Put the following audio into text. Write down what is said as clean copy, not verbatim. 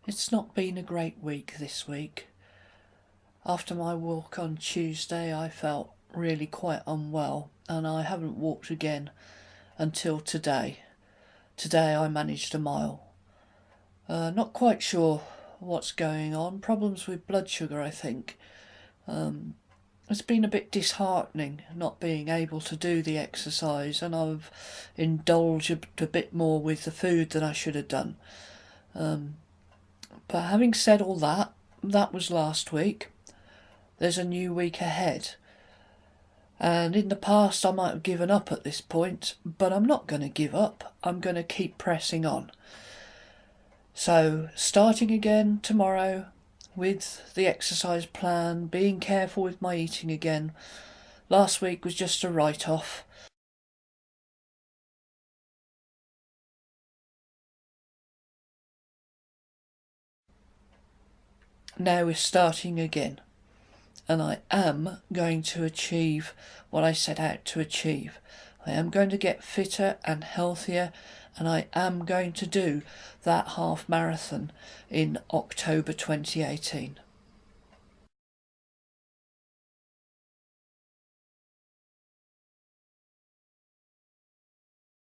It's not been a great week this week. After my walk on Tuesday, I felt really quite unwell and I haven't walked again until today. Today I managed a mile. Not quite sure what's going on. Problems with blood sugar, I think. It's been a bit disheartening not being able to do the exercise, and I've indulged a bit more with the food than I should have done. But having said all that, that was last week. There's a new week ahead. And in the past I might have given up at this point, but I'm not going to give up. I'm going to keep pressing on. So, starting again tomorrow with the exercise plan, being careful with my eating again. Last week was just a write-off. Now we're starting again. And I am going to achieve what I set out to achieve. I am going to get fitter and healthier, and I am going to do that half marathon in October 2018.